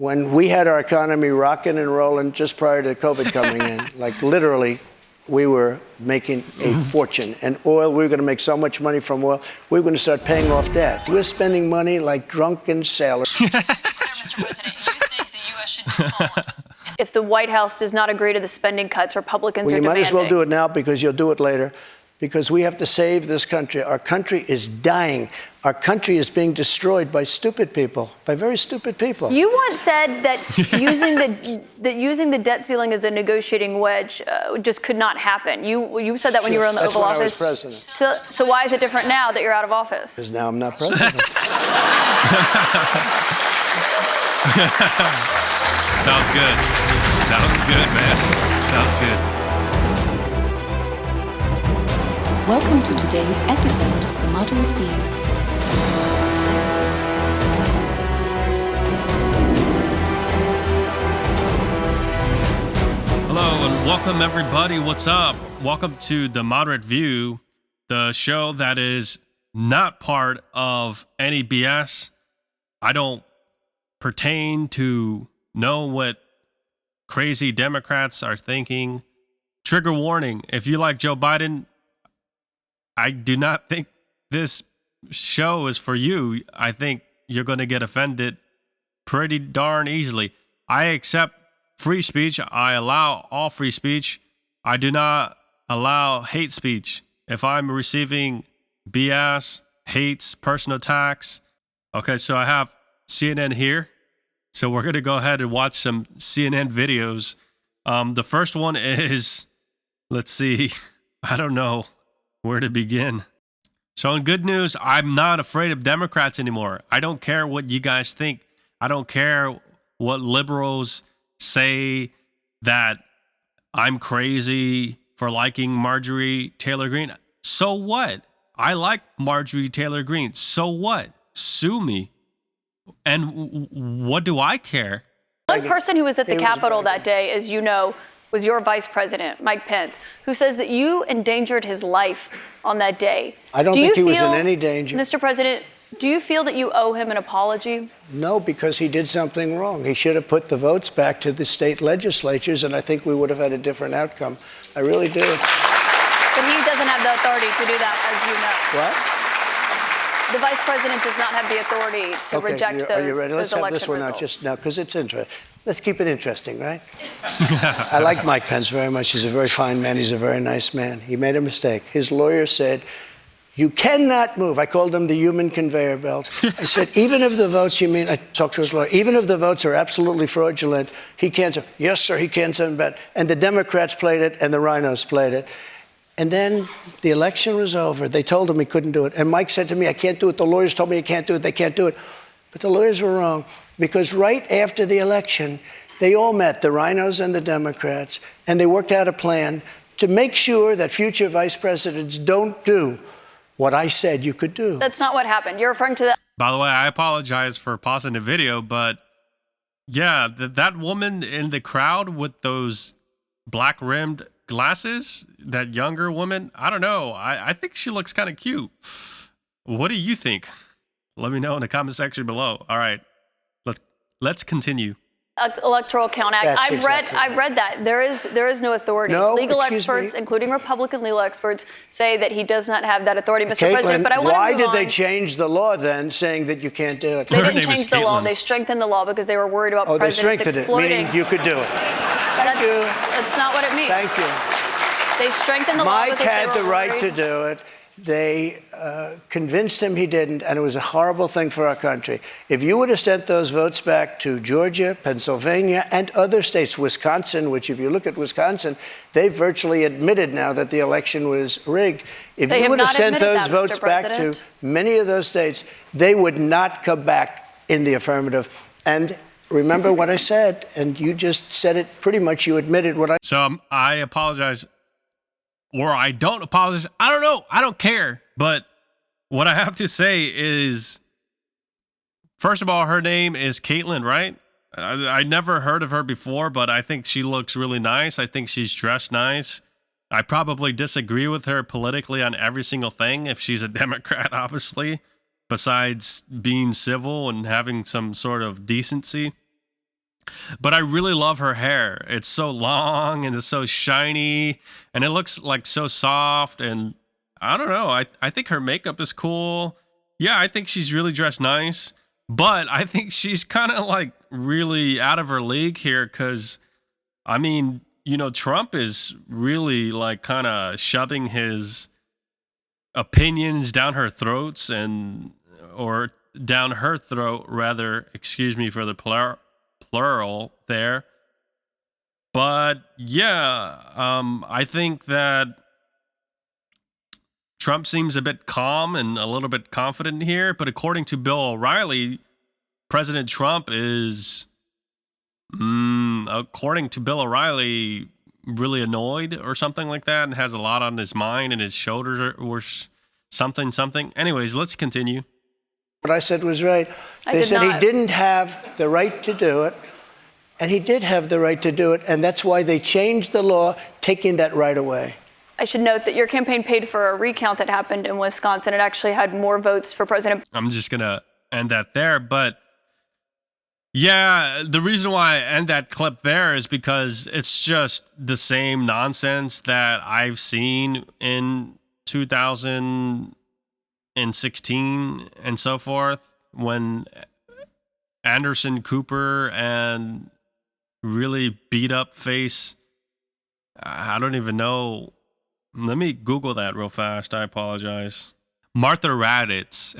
when we had our economy rocking and rolling just prior to COVID coming in, like literally, we were making a fortune. And oil, we were going to make so much money from oil, we were going to start paying off debt. We're spending money like drunken sailors. Mr. President, you think the U.S. should default? If the White House does not agree to the spending cuts Republicans are demanding. You might as well do it now because you'll do it later. Because we have to save this country. Our country is dying. Our country is being destroyed by stupid people, by very stupid people. You once said that using the debt ceiling as a negotiating wedge just could not happen. You said that when you were in the Oval Office. That's when I was president. So why is it different now that you're out of office? Because now I'm not president. That was good. That was good, man. That was good. Welcome to today's episode of The Moderate View. Hello and welcome everybody. What's up? Welcome to The Moderate View, the show that is not part of any BS. I don't pertain to know what crazy Democrats are thinking. Trigger warning, if you like Joe Biden, I do not think this show is for you. I think you're going to get offended pretty darn easily. I accept free speech. I allow all free speech. I do not allow hate speech. If I'm receiving BS, hates, personal attacks. Okay, so I have CNN here. So we're going to go ahead and watch some CNN videos. The first one is, let's see, I don't know where to begin. So in good news, I'm not afraid of Democrats anymore. I don't care what you guys think. I don't care what liberals say that I'm crazy for liking Marjorie Taylor Greene. So what? I like Marjorie Taylor Greene. So what? Sue me. And what do I care? One person who was at the Capitol that day, as you know, was your vice president, Mike Pence, who says that you endangered his life on that day. I don't think he was in any danger. Mr. President, do you feel that you owe him an apology? No, because he did something wrong. He should have put the votes back to the state legislatures, and I think we would have had a different outcome. I really do. But he doesn't have the authority to do that, as you know. What? The vice president does not have the authority to reject those election results. Are you ready? Let's have this one out just now, because it's interesting. Let's keep it interesting, right? I like Mike Pence very much. He's a very fine man. He's a very nice man. He made a mistake. His lawyer said, you cannot move. I called him the human conveyor belt. I said, even if the votes, I talked to his lawyer, even if the votes are absolutely fraudulent, he can't say, yes, sir, he can't send back. And the Democrats played it, and the rhinos played it. And then the election was over. They told him he couldn't do it. And Mike said to me, I can't do it. The lawyers told me he can't do it. They can't do it. But the lawyers were wrong, because right after the election, they all met, the rhinos and the Democrats, and they worked out a plan to make sure that future vice presidents don't do what I said you could do. That's not what happened. You're referring to that. By the way, I apologize for pausing the video, but yeah, that woman in the crowd with those black-rimmed glasses, that younger woman, I don't know. I think she looks kind of cute. What do you think? Let me know in the comment section below. All right, let's continue. Electoral Count Act. I've read that. There is no authority. Legal experts, including Republican legal experts, say that he does not have that authority, Mr. President. But I want to move on. Why did they change the law then, saying that you can't do it? They didn't change the law. They strengthened the law because they were worried about presidents exploiting. Meaning you could do it. That's not what it means. Thank you. They strengthened the law because they were worried. Mike had the right to do it. They convinced him he didn't, and it was a horrible thing for our country. If you would have sent those votes back to Georgia, Pennsylvania, and other states, Wisconsin, which if you look at Wisconsin, they've virtually admitted now that the election was rigged. If you would have sent those votes back to many of those states, they would not come back in the affirmative. And remember what I said, and you just said it pretty much. You admitted what I said. So I apologize. Or I don't apologize. I don't know. I don't care. But what I have to say is, first of all, her name is Kaitlan, right? I never heard of her before, but I think she looks really nice. I think she's dressed nice. I probably disagree with her politically on every single thing if she's a Democrat, obviously, besides being civil and having some sort of decency. But I really love her hair. It's so long and it's so shiny and it looks like so soft. And I don't know. I think her makeup is cool. Yeah, I think she's really dressed nice. But I think she's kind of like really out of her league here because, I mean, you know, Trump is really like kind of shoving his opinions down her throats or down her throat, rather, excuse me for the plural there. But yeah, I think that Trump seems a bit calm and a little bit confident here. But according to Bill O'Reilly, President Trump is, according to Bill O'Reilly, really annoyed or something like that and has a lot on his mind and his shoulders or something. Anyways, let's continue. What I said was right. They said he didn't have the right to do it, and he did have the right to do it, and that's why they changed the law, taking that right away. I should note that your campaign paid for a recount that happened in Wisconsin. It actually had more votes for President. I'm just going to end that there, but yeah, the reason why I end that clip there is because it's just the same nonsense that I've seen in 2016 and so forth, when Anderson Cooper and really beat up face, I don't even know. Let me Google that real fast. I apologize. Martha Raddatz.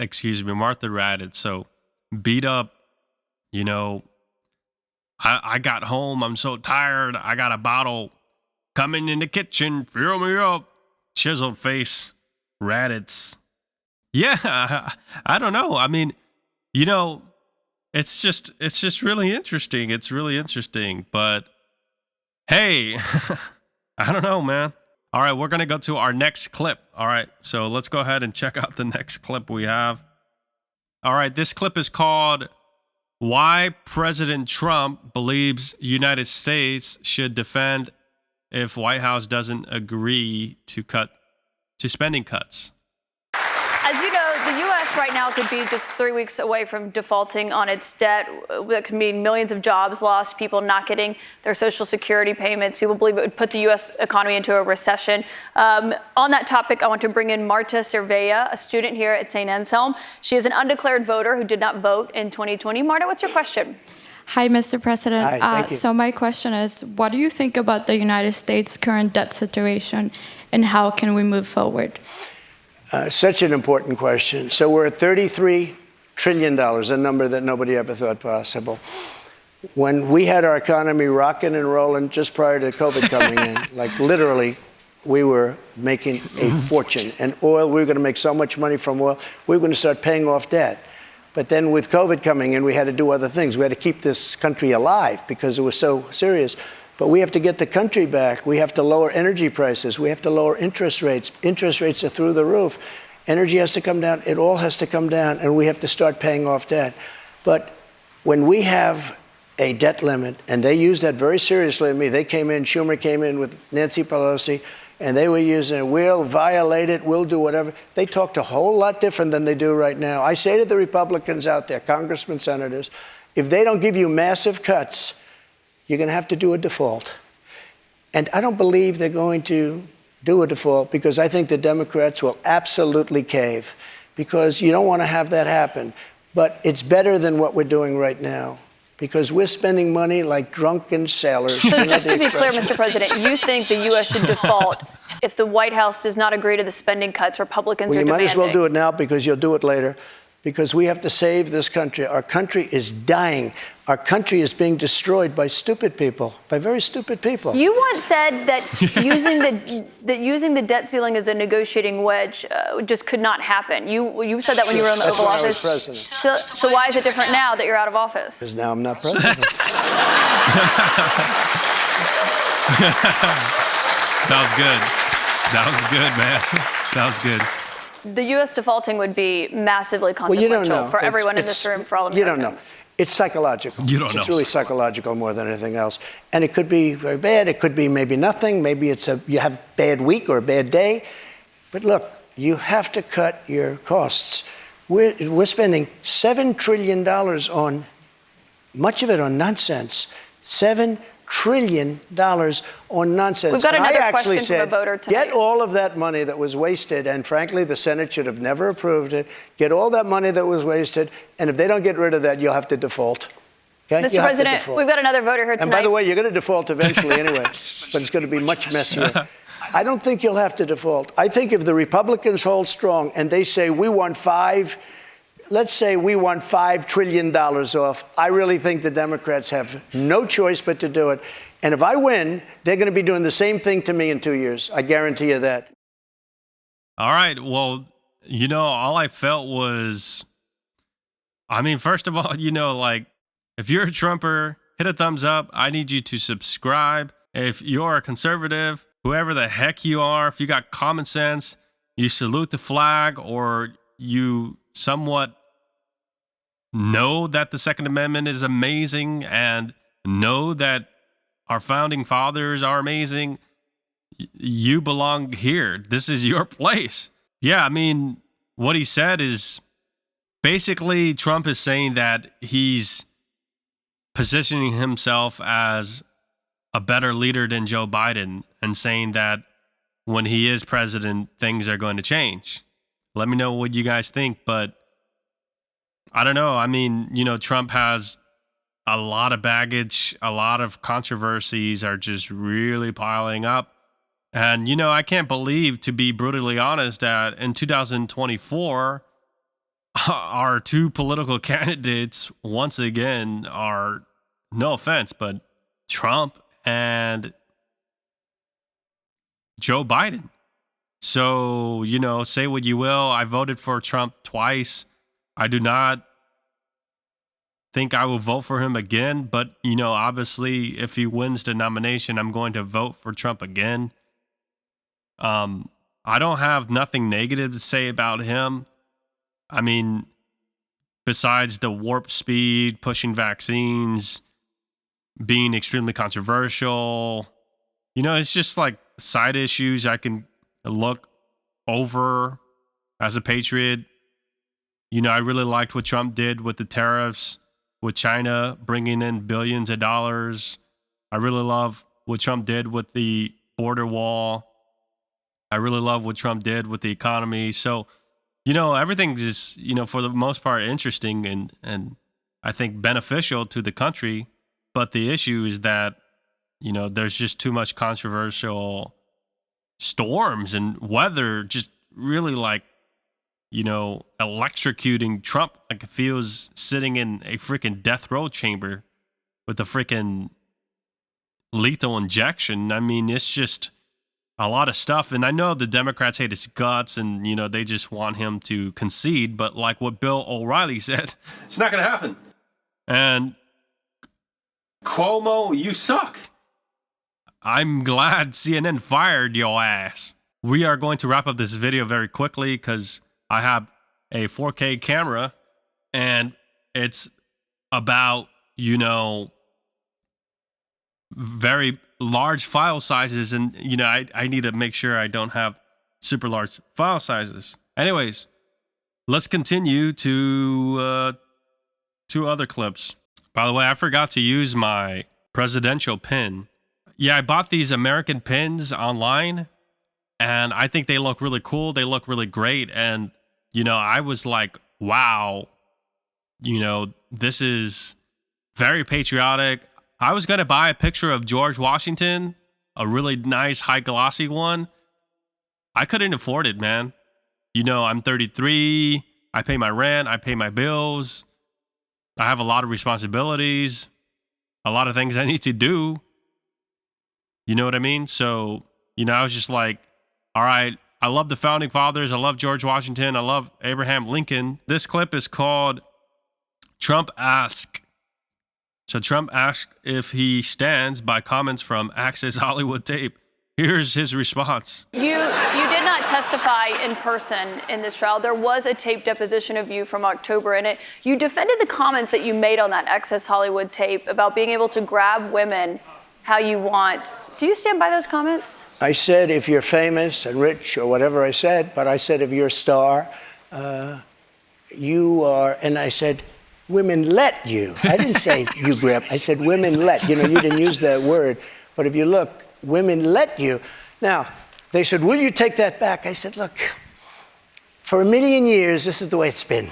So beat up, you know, I got home. I'm so tired. I got a bottle coming in the kitchen. Fill me up. Chiseled face. Raddatz. Yeah, I don't know. I mean, you know, it's just really interesting. It's really interesting. But hey, I don't know, man. All right, we're going to go to our next clip. All right, so let's go ahead and check out the next clip we have. All right, this clip is called Why President Trump Believes United States Should Defend If White House Doesn't Agree to spending cuts. As you know, the U.S. right now could be just 3 weeks away from defaulting on its debt. That could mean millions of jobs lost, people not getting their Social Security payments. People believe it would put the U.S. economy into a recession. On that topic, I want to bring in Marta Cervella, a student here at St. Anselm. She is an undeclared voter who did not vote in 2020. Marta, what's your question? Hi, Mr. President. Hi, thank you. So my question is, what do you think about the United States' current debt situation, and how can we move forward? Such an important question. So we're at $33 trillion, a number that nobody ever thought possible. When we had our economy rocking and rolling just prior to COVID coming in, like literally, we were making a fortune. And oil, we were going to make so much money from oil, we were going to start paying off debt. But then with COVID coming in, we had to do other things. We had to keep this country alive because it was so serious. But we have to get the country back. We have to lower energy prices. We have to lower interest rates. Interest rates are through the roof. Energy has to come down. It all has to come down, and we have to start paying off debt. But when we have a debt limit, and they use that very seriously to me. They came in, Schumer came in with Nancy Pelosi, and they were using, we'll violate it, we'll do whatever. They talked a whole lot different than they do right now. I say to the Republicans out there, congressmen, senators, if they don't give you massive cuts, you're going to have to do a default. And I don't believe they're going to do a default because I think the Democrats will absolutely cave because you don't want to have that happen. But it's better than what we're doing right now because we're spending money like drunken sailors. So just to be clear, Mr. President, you think the U.S. should default if the White House does not agree to the spending cuts Republicans are demanding? Well, you might as well do it now because you'll do it later. Because we have to save this country. Our country is dying. Our country is being destroyed by stupid people, by very stupid people. You once said that using the debt ceiling as a negotiating wedge just could not happen. You said that when you were in the Oval Office. So why is it different now that you're out of office? Because now I'm not president. That was good, man. That was good. The U.S. defaulting would be massively consequential for everyone in this room, for all Americans. You don't know. It's psychological. You don't know. It's really psychological more than anything else. And it could be very bad. It could be maybe nothing. Maybe you have a bad week or a bad day. But look, you have to cut your costs. We're spending $7 trillion on much of it on nonsense. $7 trillion on nonsense. We've got And another I actually question from a said, voter tonight. get all of that money that was wasted, and frankly, the Senate should have never approved it. Get all that money that was wasted, and if they don't get rid of that, you'll have to default. Okay? Mr. You'll have to President, default. we've got another voter here tonight. And by the way, you're going to default eventually anyway, but it's going to be much messier. I don't think you'll have to default. I think if the Republicans hold strong and they say let's say we want $5 trillion off, I really think the Democrats have no choice but to do it. And if I win, they're going to be doing the same thing to me in 2 years. I guarantee you that. All right. Well, all I felt was, first of all, if you're a Trumper, hit a thumbs up. I need you to subscribe. If you're a conservative, whoever the heck you are, if you got common sense, you salute the flag, or you somewhat know that the Second Amendment is amazing and know that our founding fathers are amazing, you belong here. This is your place. Yeah, what he said is basically Trump is saying that he's positioning himself as a better leader than Joe Biden and saying that when he is president, things are going to change. Let me know what you guys think, but I don't know. Trump has a lot of baggage, a lot of controversies are just really piling up. And, I can't believe, to be brutally honest, that in 2024, our two political candidates, once again, are, no offense, but Trump and Joe Biden. So, say what you will. I voted for Trump twice. I do not think I will vote for him again, but, obviously, if he wins the nomination, I'm going to vote for Trump again. I don't have nothing negative to say about him. Besides the warp speed, pushing vaccines, being extremely controversial, it's just like side issues I can look over as a patriot. I really liked what Trump did with the tariffs, with China bringing in billions of dollars. I really love what Trump did with the border wall. I really love what Trump did with the economy. So, everything is, for the most part, interesting and I think beneficial to the country. But the issue is that, there's just too much controversial storms and weather just really electrocuting Trump. Like it feels sitting in a freaking death row chamber with a freaking lethal injection. It's just a lot of stuff. And I know the Democrats hate his guts and, they just want him to concede. But like what Bill O'Reilly said, it's not going to happen. And Cuomo, you suck. I'm glad CNN fired your ass. We are going to wrap up this video very quickly because I have a 4K camera and it's about, very large file sizes. And, I need to make sure I don't have super large file sizes. Anyways, let's continue to two other clips. By the way, I forgot to use my presidential pin. Yeah, I bought these American pins online and I think they look really cool. They look really great. And, I was like, wow, this is very patriotic. I was going to buy a picture of George Washington, a really nice high glossy one. I couldn't afford it, man. I'm 33. I pay my rent. I pay my bills. I have a lot of responsibilities, a lot of things I need to do. You know what I mean? So, I was just like, all right, I love the founding fathers. I love George Washington. I love Abraham Lincoln. This clip is called Trump Ask. So Trump asked if he stands by comments from Access Hollywood Tape. Here's his response. You did not testify in person in this trial. There was a tape deposition of you from October in it. You defended the comments that you made on that Access Hollywood tape about being able to grab women how you want. Do you stand by those comments? I said if you're famous and rich or whatever I said, but I said if you're a star, you are, and I said, women let you. I didn't say you grab. I said women let. You didn't use that word. But if you look, women let you. Now, they said, will you take that back? I said, look, for a million years, this is the way it's been.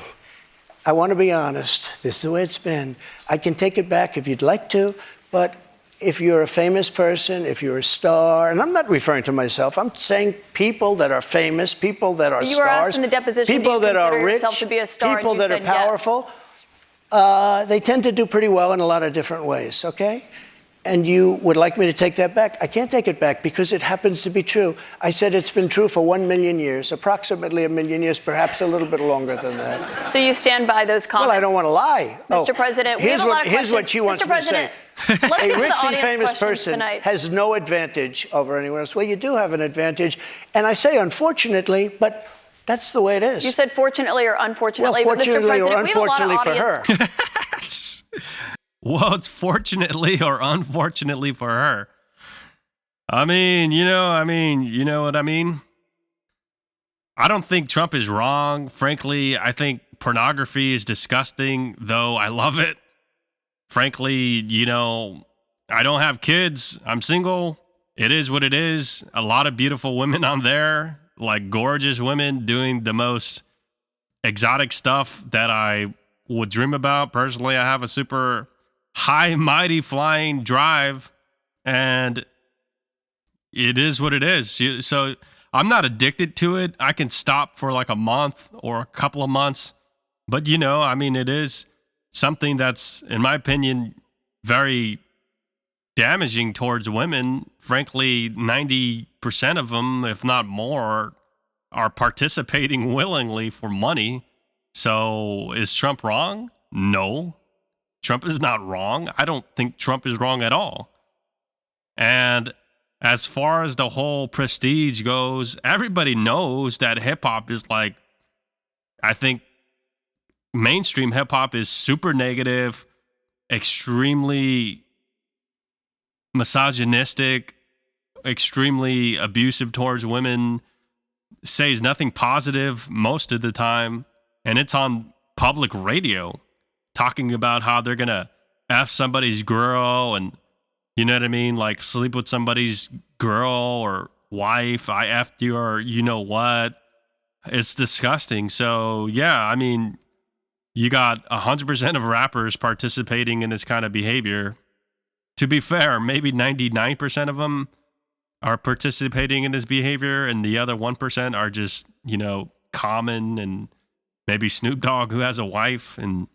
I want to be honest. This is the way it's been. I can take it back if you'd like to, but if you're a famous person, if you're a star, and I'm not referring to myself, I'm saying people that are famous, people that are stars. You were asked in the deposition, people do you that are consider rich, yourself to be a star, people and you that are said yes. powerful, they tend to do pretty well in a lot of different ways, okay? And you would like me to take that back? I can't take it back because it happens to be true. I said it's been true for 1 million years, approximately 1 million years, perhaps a little bit longer than that. So you stand by those comments? Well, I don't want to lie. Mr. President, we have a lot of questions. Here's what she wants Mr. me to say. President, let's get to A the rich and audience famous questions person tonight. has no advantage over anyone else. Well, you do have an advantage. And I say unfortunately, but that's the way it is. You said fortunately or unfortunately, well, but Mr. fortunately President, or we have a lot of unfortunately for audience. her. Well, it's fortunately or unfortunately for her. I mean, you know what I mean? I don't think Trump is wrong. Frankly, I think pornography is disgusting, though I love it. Frankly, I don't have kids. I'm single. It is what it is. A lot of beautiful women on there, like gorgeous women doing the most exotic stuff that I would dream about. Personally, I have a super high, mighty flying drive, and it is what it is. So I'm not addicted to it. I can stop for like a month or a couple of months, but it is something that's, in my opinion, very damaging towards women. Frankly, 90% of them, if not more, are participating willingly for money. So is Trump wrong? No. Trump is not wrong. I don't think Trump is wrong at all. And as far as the whole prestige goes, everybody knows that hip hop is I think mainstream hip hop is super negative, extremely misogynistic, extremely abusive towards women, says nothing positive most of the time. And it's on public radio, talking about how they're going to F somebody's girl and, you know what I mean? Like sleep with somebody's girl or wife. I F'd you or you know what? It's disgusting. So, yeah, you got 100% of rappers participating in this kind of behavior. To be fair, maybe 99% of them are participating in this behavior and the other 1% are just, common, and maybe Snoop Dogg who has a wife, and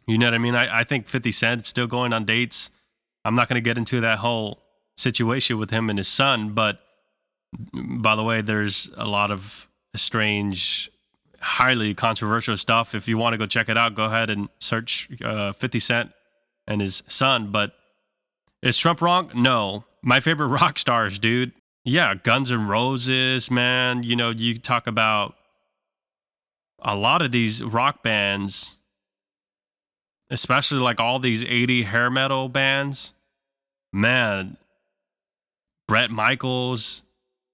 you know what I mean? I think 50 Cent is still going on dates. I'm not going to get into that whole situation with him and his son, but by the way, there's a lot of strange, highly controversial stuff. If you want to go check it out, go ahead and search 50 Cent and his son. But is Trump wrong? No. My favorite rock stars, dude. Yeah, Guns N' Roses, man. You talk about a lot of these rock bands, especially like all these 80 hair metal bands, man, Bret Michaels,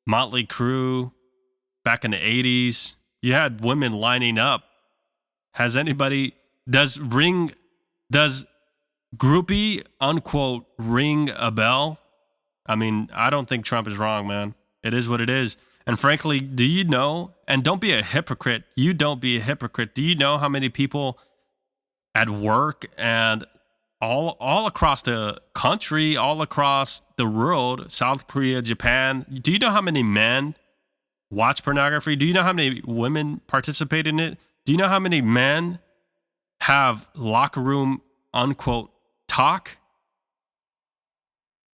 Motley Crue, back in the 80s, you had women lining up. Does groupie, unquote, ring a bell? I don't think Trump is wrong, man. It is what it is. And frankly, do you know, and don't be a hypocrite, do you know how many people at work and all across the country, all across the world, South Korea, Japan, do you know how many men watch pornography? Do you know how many women participate in it? Do you know how many men have locker room, unquote, talk?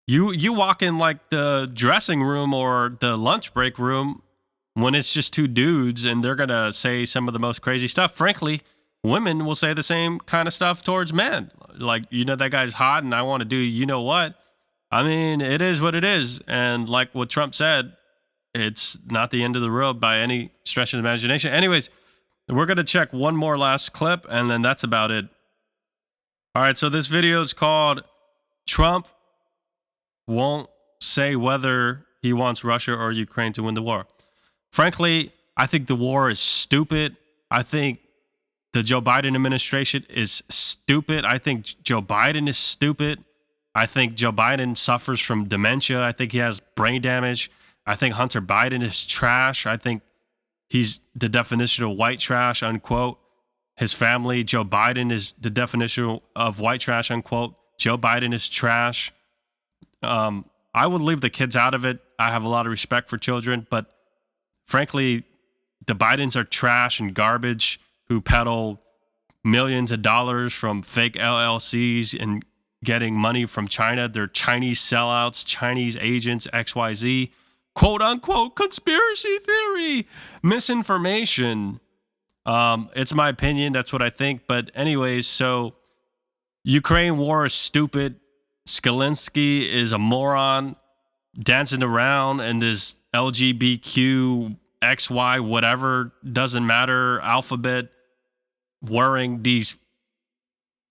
You walk in like the dressing room or the lunch break room when it's just two dudes and they're going to say some of the most crazy stuff. Frankly, women will say the same kind of stuff towards men. Like, that guy's hot and I want to do you know what? It is what it is. And like what Trump said, it's not the end of the world by any stretch of the imagination. Anyways, we're going to check one more last clip and then that's about it. All right, so this video is called Trump Won't Say Whether He Wants Russia or Ukraine to Win the War. Frankly, I think the war is stupid. I think the Joe Biden administration is stupid. I think Joe Biden is stupid. I think Joe Biden suffers from dementia. I think he has brain damage. I think Hunter Biden is trash. I think he's the definition of white trash, unquote. His family, Joe Biden, is the definition of white trash, unquote. Joe Biden is trash. I would leave the kids out of it. I have a lot of respect for children, but frankly, the Bidens are trash and garbage who peddle millions of dollars from fake LLCs and getting money from China. They're Chinese sellouts, Chinese agents, XYZ, quote unquote, conspiracy theory, misinformation. It's my opinion. That's what I think. But anyways, so Ukraine war is stupid. Zelensky is a moron dancing around and this LGBTQ, XY, whatever, doesn't matter, alphabet, wearing these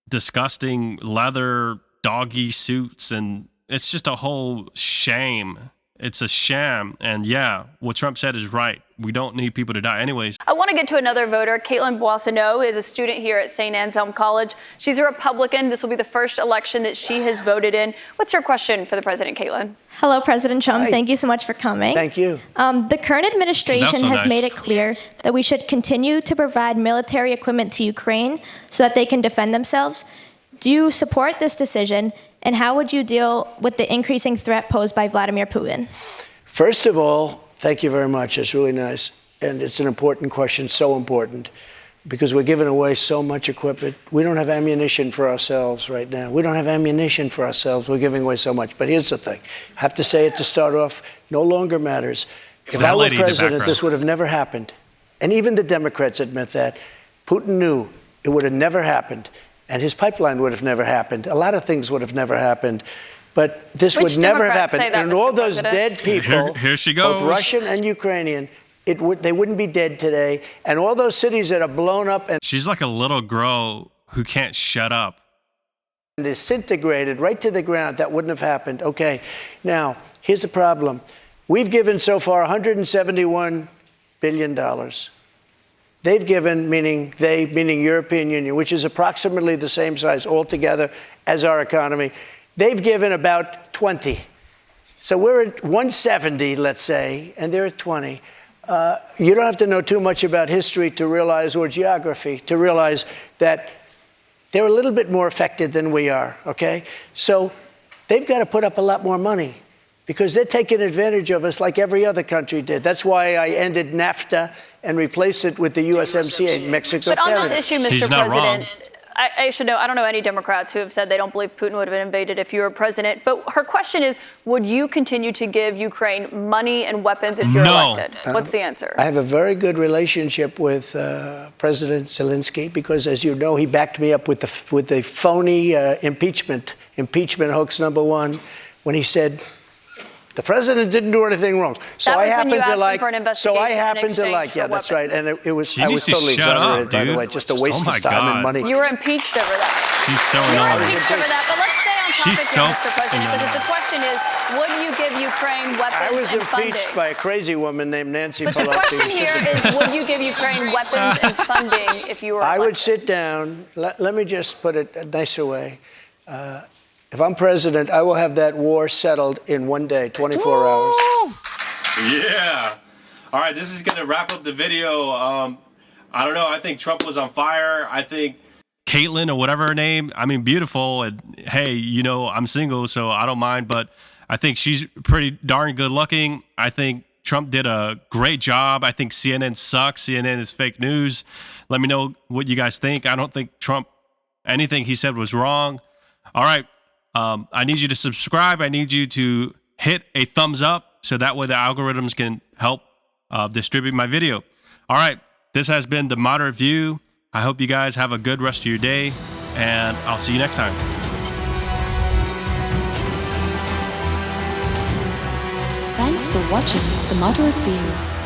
disgusting leather doggy suits, and it's just a whole shame. It's a sham. And yeah, what Trump said is right. We don't need people to die. Anyways. I want to get to another voter. Kaitlan Boissonneau is a student here at St. Anselm College. She's a Republican. This will be the first election that she has voted in. What's your question for the president, Kaitlan? Hello, President Trump. Hi. Thank you so much for coming. Thank you. The current administration has nice. made it clear that we should continue to provide military equipment to Ukraine so that they can defend themselves. Do you support this decision, and how would you deal with the increasing threat posed by Vladimir Putin? First of all, thank you very much. It's really nice. And it's an important question, so important, because we're giving away so much equipment. We don't have ammunition for ourselves right now. We don't have ammunition for ourselves. We're giving away so much. But here's the thing. I have to say it to start off, no longer matters. If I were president, this would have never happened. And even the Democrats admit that. Putin knew it would have never happened. And his pipeline would have never happened. A lot of things would have never happened. But this would never have happened. And all those dead people, here she goes. both Russian and Ukrainian, they wouldn't be dead today. And all those cities that are blown up and She's like a little girl who can't shut up. disintegrated right to the ground, that wouldn't have happened. Okay, now, here's the problem. We've given so far $171 billion. They've given, meaning European Union, which is approximately the same size altogether as our economy. They've given about 20. So we're at 170, let's say, and they're at 20. You don't have to know too much about history to realize, or geography, to realize that they're a little bit more affected than we are, okay? So they've got to put up a lot more money because they're taking advantage of us like every other country did. That's why I ended NAFTA and replaced it with the USMCA, Mexico. But on this issue, Mr. He's not President, wrong. I should know, I don't know any Democrats who have said they don't believe Putin would have been invaded if you were president. But her question is, would you continue to give Ukraine money and weapons if you're elected? What's the answer? I have a very good relationship with President Zelensky because, as you know, he backed me up with the phony impeachment hoax number one when he said the president didn't do anything wrong. So I happen to like. So I happen to like. Yeah, that's right. And it was. I was totally exonerated, by the way. Just a waste of time and money. You were impeached over that. She's so You were annoying. impeached over that. But let's stay on topic She's so here, Mr. President, because the question is, would you give Ukraine weapons I was and funding? impeached by a crazy woman named Nancy But the Pelosi. question here is, would you give Ukraine weapons and funding if you were elected? I would sit down. Let me just put it a nicer way. If I'm president, I will have that war settled in one day, 24 hours. Yeah. All right, this is going to wrap up the video. I don't know. I think Trump was on fire. I think Kaitlan, or whatever her name, I mean, beautiful. And hey, you know, I'm single, so I don't mind. But I think she's pretty darn good looking. I think Trump did a great job. I think CNN sucks. CNN is fake news. Let me know what you guys think. I don't think Trump, anything he said was wrong. All right. I need you to subscribe. I need you to hit a thumbs up so that way the algorithms can help distribute my video. All right. This has been The Moderate View. I hope you guys have a good rest of your day, and I'll see you next time. Thanks for watching The Moderate View.